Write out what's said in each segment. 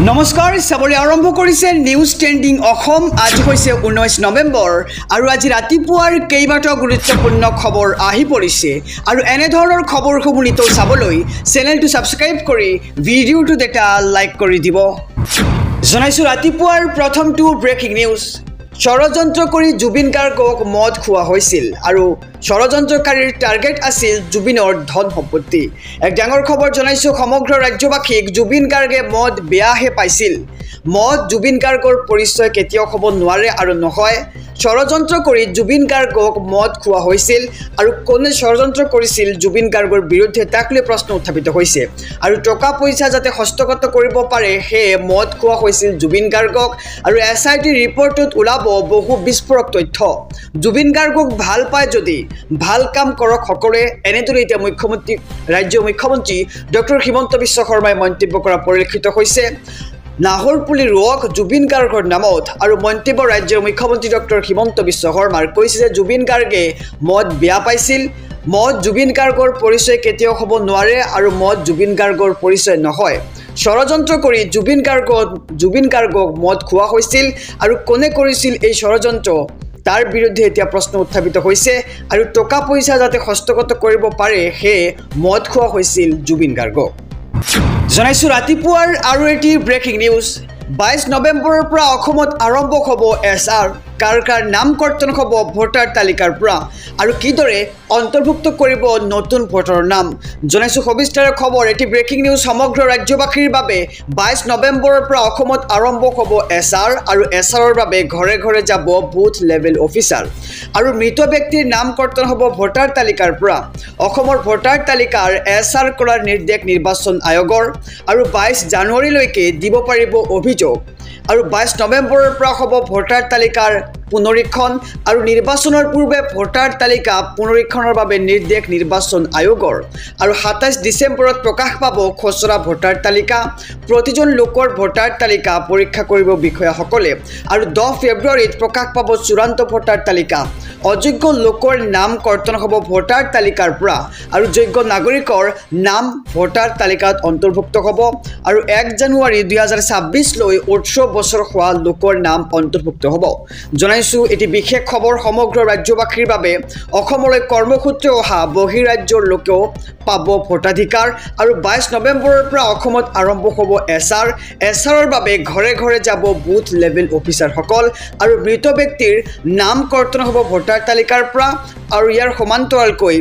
নমস্কাৰ সবৰে আৰম্ভ কৰিছে নিউজ ট্ৰেন্ডিং অসম আজি হৈছে 19 নৱেম্বৰ আৰু আজি ৰাতিপুৱাৰ কেইবাটাও গুৰুত্বপূৰ্ণ খবৰ আহি পৰিছে আৰু এনে ধৰণৰ খবৰসমূহ নিতৌ চাবলৈ চেনেলটো সাবস্ক্ৰাইব কৰি ভিডিঅটো এটা লাইক কৰি দিব জনাইছো ৰাতিপুৱাৰ প্ৰথমটো ব্ৰেকিং নিউজ ষড়যন্ত্ৰ কৰি জুবিন গাৰ্গক মদ খোৱা হৈছিল আৰু ষড়যন্ত্ৰকাৰীৰ টাৰ্গেট আছিল জুবিনৰ ধন সম্পত্তি এক ডাঙৰ খবৰ জনাইছো সমগ্ৰ ৰাজ্যবাসীক জুবিন গাৰ্গে মদ বেয়াহে পাইছিল মদ জুবিন গাৰ্গৰ পৰিচয় কেতিয়াও হ'ব নোৱাৰে আৰু নহয় ষড়যন্ত্ৰ কৰি জুবিন গাৰ্গক মদ খোৱা হৈছিল আৰু কোনে ষড়যন্ত্ৰ কৰিছিল জুবিন গাৰ্গৰ বিৰুদ্ধে তাকলৈ প্ৰশ্ন উত্থাপিত হৈছে আৰু টকা পইচা যাতে হস্তগত কৰিব পাৰে হে মদ খোৱা হৈছিল জুবিন গাৰ্গক আৰু এসআইটি ৰিপৰ্টত ওলাব বহু বিস্ফোৰক তথ্য জুবিন গাৰ্গক ভাল পায় যদি ভাল কাম কৰক সকলোৱে এনেদৰে এতিয়া ৰাজ্য মুখ্যমন্ত্ৰী ডক্টৰ হিমন্ত বিশ্ব শৰ্মাই মন্তব্য কৰা পৰিলক্ষিত হৈছে নাহৰপুলি ৰোগ জুবিন গাৰ্গৰ নামত আৰু মন্তব্য ৰাজ্যৰ মুখ্যমন্ত্ৰী ডক্টৰ হিমন্ত বিশ্ব শৰ্মাৰ কৈছে যে জুবিন গাৰ্গে মদ বেয়া পাইছিল মদ জুবিন গাৰ্গৰ পৰিচয় কেতিয়াও হ'ব নোৱাৰে আৰু মদ জুবিন গাৰ্গৰ পৰিচয় নহয় ষড়যন্ত্ৰ কৰি জুবিন গাৰ্গক মদ খোৱা হৈছিল আৰু কোনে কৰিছিল এই ষড়যন্ত্ৰ তাৰ বিৰুদ্ধে এতিয়া প্ৰশ্ন উত্থাপিত হৈছে আৰু টকা পইচা যাতে হস্তগত কৰিব পাৰে হে মদ খোৱা হৈছিল জুবিন গাৰ্গক জনাইছো ৰাতিপুৱাৰ আৰু এটি ব্ৰেকিং নিউজ 22 নৱেম্বৰৰ পৰা অসমত আৰম্ভ হ'ব এসআৰ কাৰ নামকৰ্তন হ'ব ভোটাৰ তালিকাৰ পৰা আৰু কিদৰে অন্তৰ্ভুক্ত কৰিব নতুন ভোটাৰৰ নাম জনাইছো সবিস্তাৰ খবৰ এটি ব্ৰেকিং নিউজ সমগ্ৰ ৰাজ্যবাসীৰ বাবে 22 নৱেম্বৰৰ পৰা অসমত আৰম্ভ হ'ব এসআৰ আৰু এসআৰৰ বাবে ঘৰে ঘৰে যাব বুথ লেভেল অফিচাৰ আৰু মৃত ব্যক্তিৰ নামকৰ্তন হ'ব ভোটাৰ তালিকাৰ পৰা অসমৰ ভোটাৰ তালিকাৰ এসআৰ কৰাৰ নিৰ্দেশ নিৰ্বাচন আয়োগৰ আৰু 22 জানুৱাৰীলৈকে দিব পাৰিব অভিযোগ আৰু 22 নৱেম্বৰৰ পৰা হ'ব ভোটাৰ তালিকাৰ পুনৰীক্ষণ আৰু নিৰ্বাচনৰ পূৰ্বে ভোটাৰ তালিকা পুনৰীক্ষণৰ বাবে নিৰ্দেশ নিৰ্বাচন আয়োগৰ আৰু 27 ডিসেম্বৰত প্ৰকাশ পাব খসৰা ভোটাৰ তালিকা প্ৰতিজন লোকৰ ভোটাৰ তালিকা পৰীক্ষা কৰিব বিষয়াসকলে আৰু 10 ফেব্ৰুৱাৰীত প্ৰকাশ পাব চূড়ান্ত ভোটাৰ তালিকা অযোগ্য লোকৰ নাম কৰ্তন হ'ব ভোটাৰ তালিকাৰ পৰা আৰু যোগ্য নাগৰিকৰ নাম ভোটাৰ তালিকাত অন্তৰ্ভুক্ত হ'ব আৰু 1 জানুৱাৰী 2026 লৈ 18 বছৰ হোৱা লোকৰ নাম অন্তৰ্ভুক্ত হ'ব জনাইছো এটি বিশেষ খবৰ সমগ্ৰ ৰাজ্যবাসীৰ বাবে অসমলৈ কৰ্মসূত্ৰে অহা বহিৰাজ্যৰ লোকেও পাব ভোটাধিকাৰ আৰু 22 নৱেম্বৰৰ পৰা অসমত আৰম্ভ হ'ব এসআৰৰ বাবে ঘৰে ঘৰে যাব বুথ লেভেল অফিচাৰ সকল আৰু মৃত ব্যক্তিৰ নাম কৰ্তন হ'ব ভোটাৰ তালিকাৰ পৰা আৰু ইয়াৰ সমান্তৰালকৈ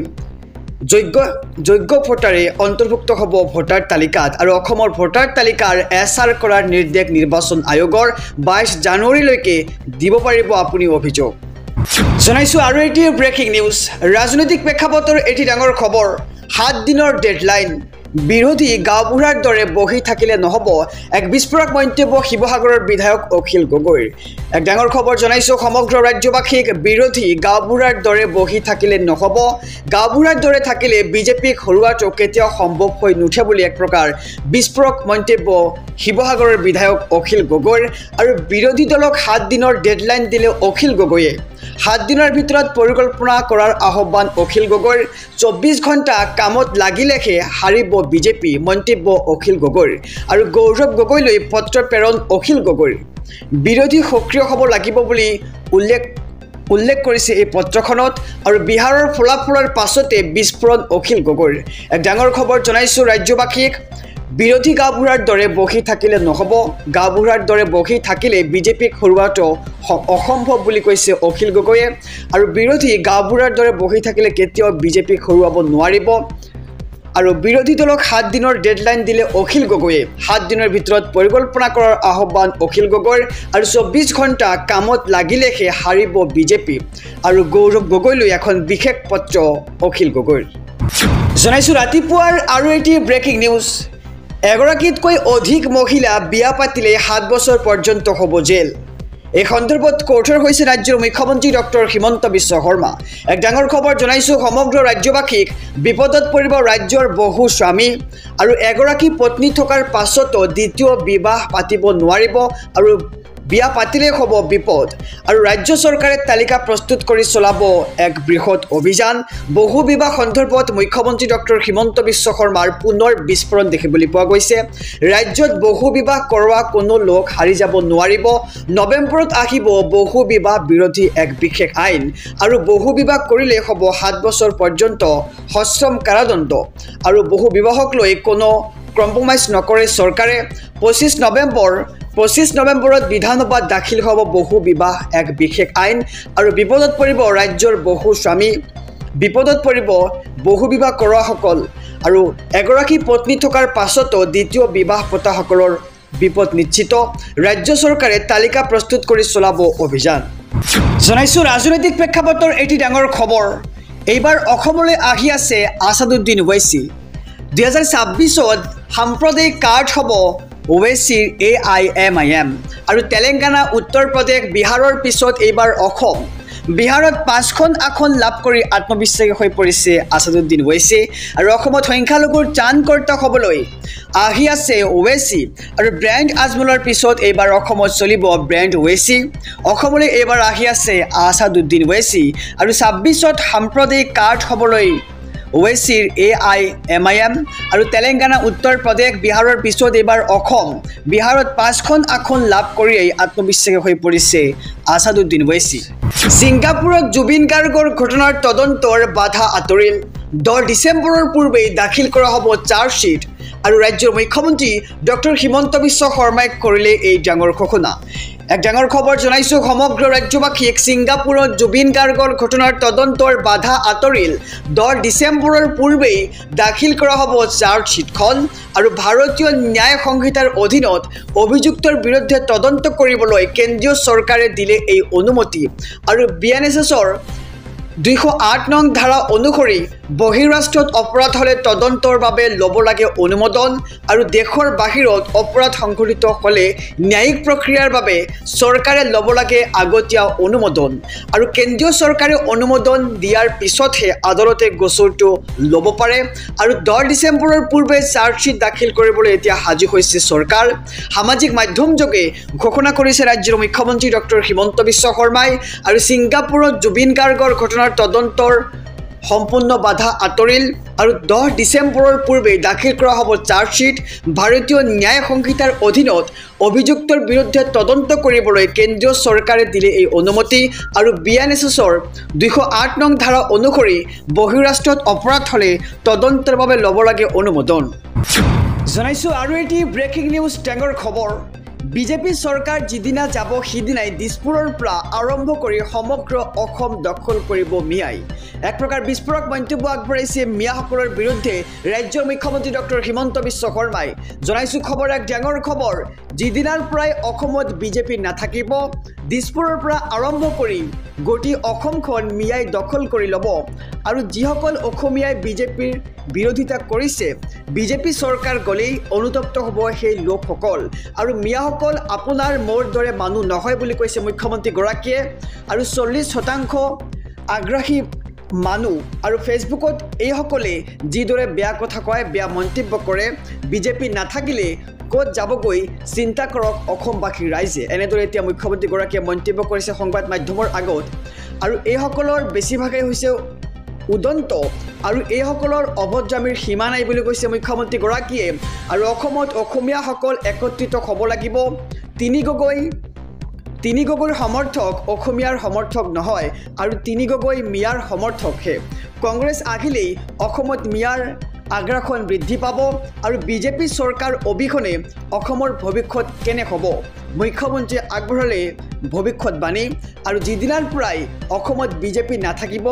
যোগ্য ভোটাৰে অন্তৰ্ভুক্ত হ'ব ভোটাৰ তালিকাত আৰু অসমৰ ভোটাৰ তালিকাৰ এসআৰ কৰাৰ নিৰ্দেশ নিৰ্বাচন আয়োগৰ 22 জানুৱাৰীলৈকে দিব পাৰিব আপুনি অভিযোগ জনাইছো আৰু এটি ব্ৰেকিং নিউজ ৰাজনৈতিক প্ৰেক্ষাপটৰ এটি ডাঙৰ খবৰ 7 দিনৰ ডেডলাইন বিৰোধী গাঁওবুঢ়াৰ দৰে বহি থাকিলে নহব এক বিস্ফোৰক মন্তব্য শিৱসাগৰৰ বিধায়ক অখিল গগৈৰ এক ডাঙৰ খবৰ জনাইছো সমগ্ৰ ৰাজ্যবাসীক বিৰোধী গাঁওবুঢ়াৰ দৰে বহি থাকিলে নহব গাঁওবুঢ়াৰ দৰে থাকিলে বিজেপিক হৰুৱাটো কেতিয়াও সম্ভৱ হৈ নুঠে বুলি এক প্ৰকাৰ বিস্ফোৰক মন্তব্য শিৱসাগৰৰ বিধায়ক অখিল গগৈৰ আৰু বিৰোধী দলক 7 দিনৰ ডেডলাইন দিলে অখিল গগৈয়ে 7 দিনৰ ভিতৰত পৰিকল্পনা কৰাৰ আহ্বান অখিল গগৈৰ 24 ঘণ্টা কামত লাগিলেহে হাৰিব বিজেপি মন্তব্য অখিল গগৈৰ আৰু গৌৰৱ গগৈলৈ পত্ৰ প্ৰেৰণ অখিল গগৈৰ বিৰোধী সক্ৰিয় হ'ব লাগিব বুলি উল্লেখ কৰিছে এই পত্ৰখনত আৰু বিহাৰৰ ফলাফলৰ পাছতে বিস্ফোৰণ অখিল গগৈৰ এক ডাঙৰ খবৰ জনাইছো ৰাজ্যবাসীক বিৰোধী গাঁওবুঢ়াৰ দৰে বহি থাকিলে নহব গাঁওবুঢ়াৰ দৰে বহি থাকিলে বিজেপিক হৰুৱাটো অসম্ভৱ বুলি কৈছে অখিল গগৈয়ে আৰু বিৰোধী গাঁওবুঢ়াৰ দৰে বহি থাকিলে কেতিয়াও বিজেপিক হৰুৱাব নোৱাৰিব আৰু বিৰোধী দলক 7 দিনৰ ডেডলাইন দিলে অখিল গগৈয়ে 7 দিনৰ ভিতৰত পৰিকল্পনা কৰাৰ আহ্বান অখিল গগৈৰ আৰু 24 ঘণ্টা কামত লাগিলেহে হাৰিব বিজেপি আৰু গৌৰৱ গগৈলৈ এখন বিশেষ পত্ৰ অখিল গগৈৰ জনাইছো ৰাতিপুৱাৰ আৰু এটি ব্ৰেকিং নিউজ এগৰাকীতকৈ অধিক মহিলা বিয়া পাতিলে 7 বছৰ পৰ্যন্ত হ'ব জেল এই সন্দৰ্ভত কোৰ্টৰ হৈছে ৰাজ্যৰ মুখ্যমন্ত্ৰী ডক্টৰ হিমন্ত বিশ্ব শৰ্মা এক ডাঙৰ খবৰ জনাইছো সমগ্ৰ ৰাজ্যবাসীক বিপদত পৰিব ৰাজ্যৰ বহু স্বামী আৰু এগৰাকী পত্নী থকাৰ পাছতো দ্বিতীয় বিবাহ পাতিব নোৱাৰিব আৰু বিয়া পাতিলে হ'ব বিপদ আৰু ৰাজ্য চৰকাৰে তালিকা প্ৰস্তুত কৰি চলাব এক বৃহৎ অভিযান বহু বিবাহ সন্দৰ্ভত মুখ্যমন্ত্ৰী ডক্টৰ হিমন্ত বিশ্ব শৰ্মাৰ পুনৰ বিস্ফোৰণ দেখিবলৈ পোৱা গৈছে ৰাজ্যত বহু বিবাহ কৰোৱা কোনো লোক হাৰি যাব নোৱাৰিব নৱেম্বৰত আহিব বহু বিবাহ বিৰোধী এক বিশেষ আইন আৰু বহু বিবাহ কৰিলে হ'ব 7 বছৰ পৰ্যন্ত সশ্ৰম কাৰাদণ্ড আৰু বহু বিবাহক লৈ কোনো কম্প্ৰমাইজ নকৰে চৰকাৰে 25 নৱেম্বৰত বিধানসভাত দাখিল হ'ব বহু বিবাহ এক বিশেষ আইন আৰু বিপদত পৰিব ৰাজ্যৰ বহু স্বামী বিপদত পৰিব বহু বিবাহ কৰোৱাসকল আৰু এগৰাকী পত্নী থকাৰ পাছতো দ্বিতীয় বিবাহ পতাসকলৰ বিপদ নিশ্চিত ৰাজ্য চৰকাৰে তালিকা প্ৰস্তুত কৰি চলাব অভিযান জনাইছোঁ ৰাজনৈতিক প্ৰেক্ষাপটৰ এটি ডাঙৰ খবৰ এইবাৰ অসমলৈ আহি আছে আছাদুদ্দিন ওৱেইচি 2026ত সাম্প্ৰদায়িক কাৰ্ড হ'ব ওৱেইচিৰ AIMIM আৰু তেলেংগানা উত্তৰ প্ৰদেশ বিহাৰৰ পিছত এইবাৰ অসম বিহাৰত 5খন আসন লাভ কৰি আত্মবিশ্বাসী হৈ পৰিছে আছাদুদ্দিন ওৱেইচি আৰু অসমত সংখ্যালঘুৰ ত্ৰাণকৰ্তা হ'বলৈ আহি আছে ওৱেইচি আৰু ব্ৰেণ্ড আজমলৰ পিছত এইবাৰ অসমত চলিব ব্ৰেণ্ড ওৱেইচি অসমলৈ এইবাৰ আহি আছে আছাদুদ্দিন ওৱেইচি আৰু 26ত সাম্প্ৰদায়িক কাৰ্ড হ'বলৈ ওৱেইচিৰ AIMIM আৰু তেলেংগানা উত্তৰ প্ৰদেশ বিহাৰৰ পিছত এইবাৰ অসম বিহাৰত 5খন আসন লাভ কৰিয়েই আত্মবিশ্বাসী হৈ পৰিছে আছাদুদ্দিন ওৱেইচি ছিংগাপুৰত জুবিন গাৰ্গৰ ঘটনাৰ তদন্তৰ বাধা আঁতৰিল 10 ডিচেম্বৰৰ পূৰ্বেই দাখিল কৰা হ'ব চাৰ্জশ্বীট আৰু ৰাজ্যৰ মুখ্যমন্ত্ৰী ডক্টৰ হিমন্ত বিশ্ব শৰ্মাই কৰিলে এই ডাঙৰ ঘোষণা এক ডাঙৰ খবৰ জনাইছোঁ সমগ্ৰ ৰাজ্যবাসীক ছিংগাপুৰত জুবিন গাৰ্গৰ ঘটনাৰ তদন্তৰ বাধা আঁতৰিল 10 ডিচেম্বৰৰ পূৰ্বেই দাখিল কৰা হ'ব চাৰ্জশ্বীটখন আৰু ভাৰতীয় ন্যায় সংহিতাৰ অধীনত অভিযুক্তৰ বিৰুদ্ধে তদন্ত কৰিবলৈ কেন্দ্ৰীয় চৰকাৰে দিলে এই অনুমতি আৰু BNSSৰ 208 নং ধাৰা অনুসৰি বহিৰাষ্ট্ৰত অপৰাধ হ'লে তদন্তৰ বাবে ল'ব লাগে অনুমোদন আৰু দেশৰ বাহিৰত অপৰাধ সংঘটিত হ'লে ন্যায়িক প্ৰক্ৰিয়াৰ বাবে চৰকাৰে ল'ব লাগে আগতীয়া অনুমোদন আৰু কেন্দ্ৰীয় চৰকাৰে অনুমোদন দিয়াৰ পিছতহে আদালতে গোচৰটো ল'ব পাৰে আৰু 10 ডিচেম্বৰৰ পূৰ্বে চাৰ্জশ্বীট দাখিল কৰিবলৈ এতিয়া সাজু হৈছে চৰকাৰ সামাজিক মাধ্যমযোগে ঘোষণা কৰিছে ৰাজ্যৰ মুখ্যমন্ত্ৰী ডক্টৰ হিমন্ত বিশ্ব শৰ্মাই আৰু ছিংগাপুৰত জুবিন গাৰ্গৰ ঘটনাৰ তদন্তৰ সম্পূৰ্ণ বাধা আঁতৰিল আৰু 10 ডিচেম্বৰৰ পূৰ্বে দাখিল কৰা হ'ব চাৰ্জশ্বীট ভাৰতীয় ন্যায় সংহিতাৰ অধীনত অভিযুক্তৰ বিৰুদ্ধে তদন্ত কৰিবলৈ কেন্দ্ৰীয় চৰকাৰে দিলে এই অনুমতি আৰু BNSSৰ 208 নং ধাৰা অনুসৰি বহিৰাষ্ট্ৰত অপৰাধ হ'লে তদন্তৰ বাবে ল'ব লাগে অনুমোদন জনাইছোঁ আৰু এটি ব্ৰেকিং নিউজ ডাঙৰ খবৰ বিজেপি চৰকাৰ যিদিনা যাব সিদিনাই দিছপুৰৰ পৰা আৰম্ভ কৰি সমগ্ৰ অসম দখল কৰিব মিয়াই এক প্ৰকাৰ বিস্ফোৰক মন্তব্য আগবঢ়াইছে মিয়াসকলৰ বিৰুদ্ধে ৰাজ্যৰ মুখ্যমন্ত্ৰী ডক্টৰ হিমন্ত বিশ্ব শৰ্মাই জনাইছোঁ খবৰ এক ডাঙৰ খবৰ যিদিনাৰ পৰাই অসমত বিজেপি নাথাকিব দিছপুৰৰ পৰা আৰম্ভ কৰি গোটেই অসমখন মিয়াই দখল কৰি ল'ব আৰু যিসকল অসমীয়াই বিজেপিৰ বিৰোধিতা কৰিছে বিজেপি চৰকাৰ গ'লেই অনুতপ্ত হ'ব সেই লোকসকল আৰু মিয়াসকল আপোনাৰ মোৰ দৰে মানুহ নহয় বুলি কৈছে মুখ্যমন্ত্ৰীগৰাকীয়ে আৰু 40% আগ্ৰাহী মানুহ আৰু ফেচবুকত এইসকলে যিদৰে বেয়া কথা কয় বেয়া মন্তব্য কৰে বিজেপি নাথাকিলে ক'ত যাবগৈ চিন্তা কৰক অসমবাসী ৰাইজে এনেদৰে এতিয়া মুখ্যমন্ত্ৰীগৰাকীয়ে মন্তব্য কৰিছে সংবাদ মাধ্যমৰ আগত আৰু এইসকলৰ বেছিভাগেই হৈছে উদন্ত আৰু এইসকলৰ অভদ্ৰামীৰ সীমা নাই বুলি কৈছে মুখ্যমন্ত্ৰীগৰাকীয়ে আৰু অসমত অসমীয়াসকল একত্ৰিত হ'ব লাগিব তিনি গগৈৰ সমৰ্থক অসমীয়াৰ সমৰ্থক নহয় আৰু তিনি গগৈ মিয়াৰ সমৰ্থকহে কংগ্ৰেছ আহিলেই অসমত মিয়াৰ আগ্ৰাসন বৃদ্ধি পাব আৰু বিজেপি চৰকাৰ অবিহনে অসমৰ ভৱিষ্যত কেনে হ'ব মুখ্যমন্ত্ৰীয়ে আগবঢ়ালে ভৱিষ্যতবাণী আৰু যিদিনাৰ পৰাই অসমত বিজেপি নাথাকিব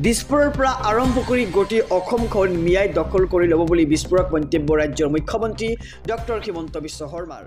দিছপুৰৰ পৰা আৰম্ভ কৰি গোটেই অসমখন মিয়াই দখল কৰি ল'ব বুলি বিস্ফোৰক মন্তব্য ৰাজ্যৰ মুখ্যমন্ত্ৰী ডক্টৰ হিমন্ত বিশ্ব শৰ্মাৰ